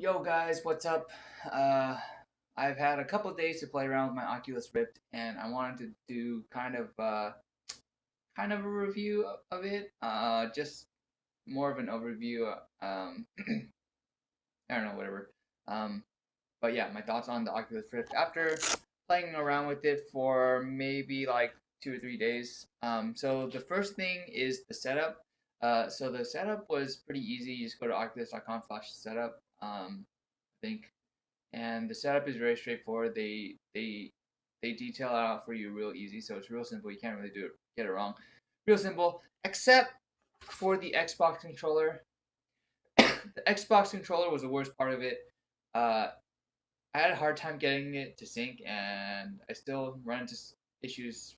Yo guys, what's up? I've had a couple days to play around with my Oculus Rift, and I wanted to do kind of a review of it. Just more of an overview. I don't know, whatever. Um, but yeah, my thoughts on the Oculus Rift after playing around with it for maybe like 2 or 3 days. So the first thing is the setup. So the setup was pretty easy. You just go to oculus.com/setup. I think and the setup is very straightforward. They detail it out for you real easy, so it's real simple. You can't really get it wrong. Real simple, except for the Xbox controller. The Xbox controller was the worst part of it. Uh, I had a hard time getting it to sync, and I still run into issues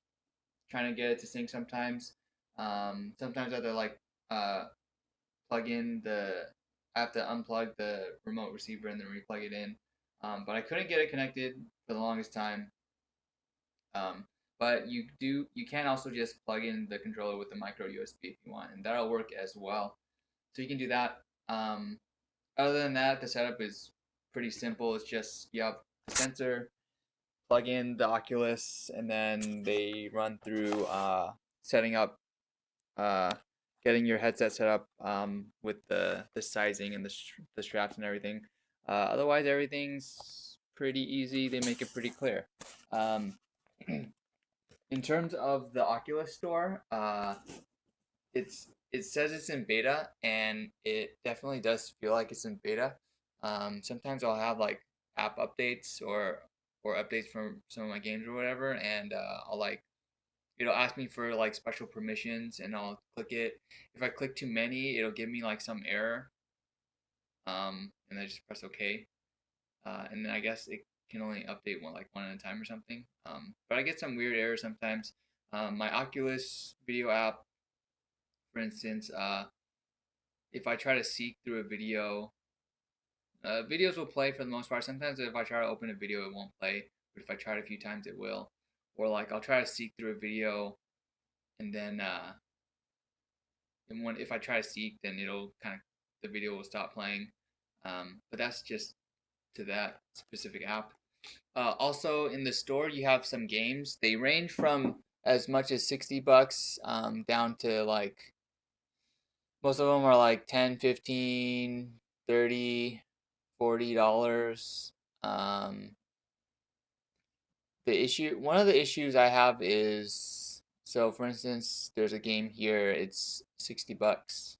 trying to get it to sync sometimes. Sometimes I have to uh, plug in the I have to unplug the remote receiver and then replug it in. But I couldn't get it connected for the longest time. Um, but you can also just plug in the controller with the micro USB if you want, and that'll work as well. So you can do that. Um, Other than that, the setup is pretty simple. It's just you have the sensor, plug in the Oculus, and then they run through setting up uh, getting your headset set up with the sizing and the straps and everything. Otherwise, everything's pretty easy. They make it pretty clear. Um, in terms of the Oculus Store, it says it's in beta, and it definitely does feel like it's in beta. Sometimes I'll have like app updates or updates from some of my games or whatever, and I'll like it'll ask me for like special permissions and I'll click it. If I click too many, it'll give me like some error. And I just press OK. And then I guess it can only update one at a time or something. But I get some weird errors sometimes. My Oculus video app, for instance, if I try to seek through a video, videos will play for the most part. Sometimes if I try to open a video, it won't play. But if I try it a few times, it will. Or like I'll try to seek through a video and then if I try to seek, then it'll kind of the video will stop playing. But that's just to that specific app. Also, in the store, you have some games. They range from as much as $60 down to like most of them are like 10, 15, 30, $40. Um, one of the issues I have is so for instance, there's a game here. It's $60.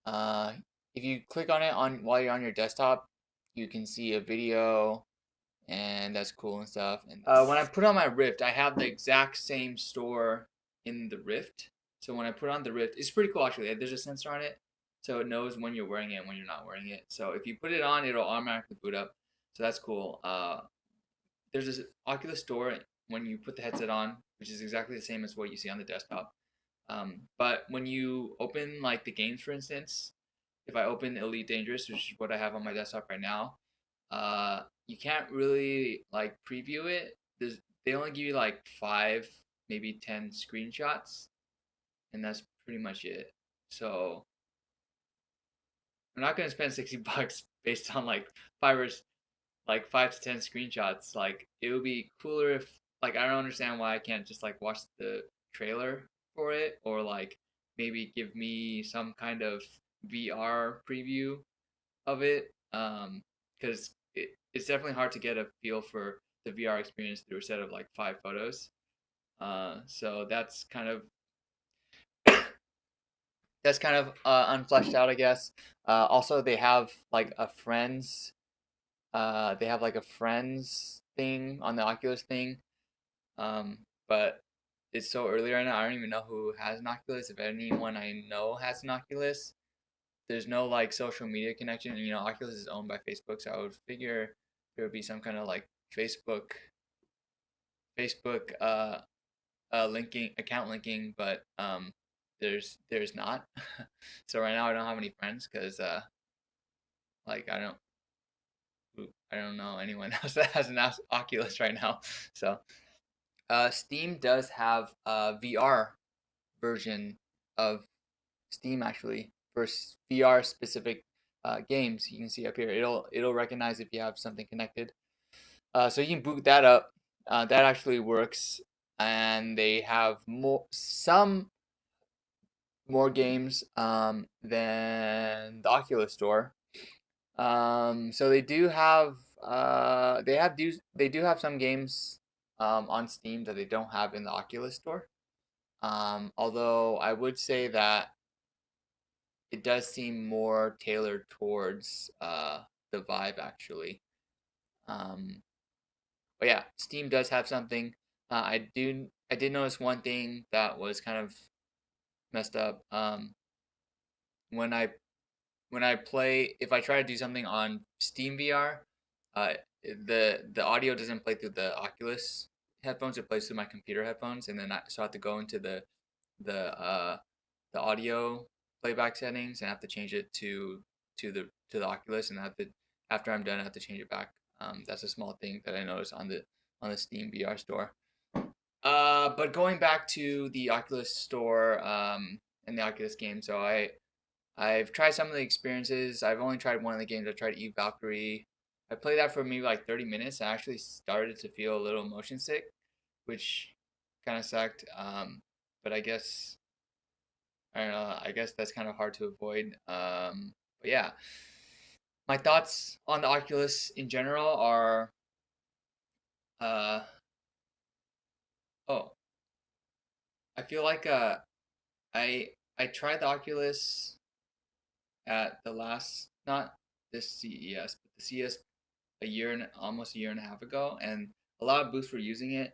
Uh, if you click on it while you're on your desktop, you can see a video, and that's cool and stuff. And when I put on my Rift, I have the exact same store in the Rift. So when I put on the Rift, it's pretty cool actually. There's a sensor on it, so it knows when you're wearing it and when you're not wearing it. So if you put it on, it'll automatically boot up. So that's cool. There's this Oculus Store when you put the headset on, which is exactly the same as what you see on the desktop. But when you open like the games, for instance, if I open Elite Dangerous, which is what I have on my desktop right now, you can't really like preview it. They only give you like 5, maybe 10 screenshots, and that's pretty much it. So I'm not gonna spend $60 based on like 5 to 10 screenshots. Like it would be cooler if like I don't understand why I can't just like watch the trailer for it or like maybe give me some kind of VR preview of it. Because it's definitely hard to get a feel for the VR experience through a set of like 5 photos. So that's kind of unfleshed out, I guess. Also, they have like a friends thing on the Oculus thing. But it's so early right now. I don't even know who has an Oculus. If anyone I know has an Oculus, there's no like social media connection. You know, Oculus is owned by Facebook, so I would figure there would be some kind of like Facebook linking account linking, but there's not. So right now I don't have any friends because like I don't know anyone else that has an Oculus right now. So Steam does have a VR version of Steam actually for VR specific games. You can see up here. It'll recognize if you have something connected. So you can boot that up. That actually works, and they have some more games than the Oculus Store. So they do have some games on Steam that they don't have in the Oculus Store. Although I would say that it does seem more tailored towards the Vive actually. Um, but yeah, Steam does have something. I did notice one thing that was kind of messed up. When I when I play, if I try to do something on Steam VR, uh, the audio doesn't play through the Oculus headphones. It plays through my computer headphones, and then I have to go into the uh the audio playback settings and I have to change it to the Oculus, and I have to after I'm done, I have to change it back. That's a small thing that I noticed on the Steam VR store. But going back to the Oculus store and the Oculus game, so I've tried some of the experiences. I've only tried one of the games. I tried Eve Valkyrie. I played that for maybe like 30 minutes. I actually started to feel a little motion sick, which kind of sucked. But I guess I don't know. I guess that's kind of hard to avoid. But yeah, my thoughts on the Oculus in general are uh oh, I feel like I tried the Oculus at the last, not this CES, but the CES almost a year and a half ago, and a lot of booths were using it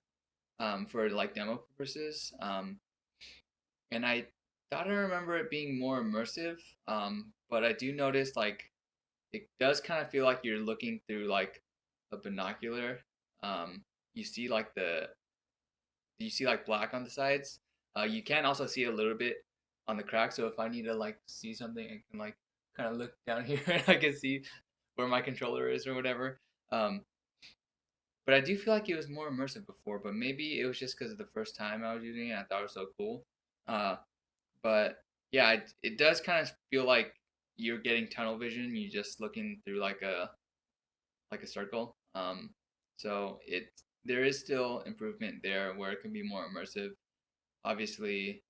for like demo purposes. And I thought I remember it being more immersive, but I do notice like it does kind of feel like you're looking through like a binocular. Um, you see like you see like black on the sides. You can also see a little bit on the crack. So if I need to like see something, I can like kind of look down here and I can see where my controller is or whatever. Um, but I do feel like it was more immersive before. But maybe it was just because of the first time I was using it. I thought it was so cool. Uh, but yeah, it does kind of feel like you're getting tunnel vision. You're just looking through like a circle. So there is still improvement there where it can be more immersive. Obviously,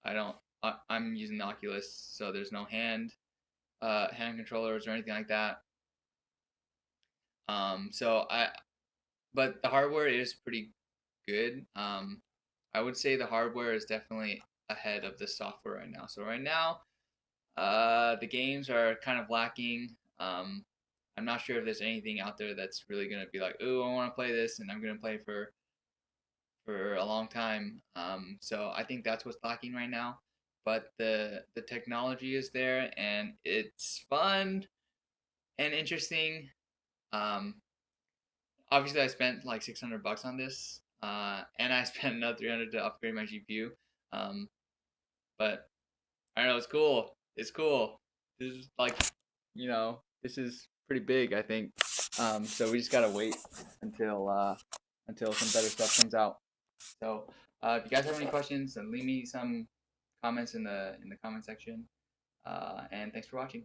I'm using the Oculus, so there's no hand controllers or anything like that. So but the hardware is pretty good. I would say the hardware is definitely ahead of the software right now. So right now, the games are kind of lacking. I'm not sure if there's anything out there that's really gonna be like, oh, I want to play this, and I'm gonna play for a long time. So I think that's what's lacking right now. But the technology is there, and it's fun and interesting. Um, Obviously, I spent like $600 on this, and I spent another 300 to upgrade my GPU. Um, but I don't know, it's cool. It's cool. This is like, this is pretty big, I think. So we just gotta wait until some better stuff comes out. So if you guys have any questions, then leave me some comments in the comment section. And thanks for watching.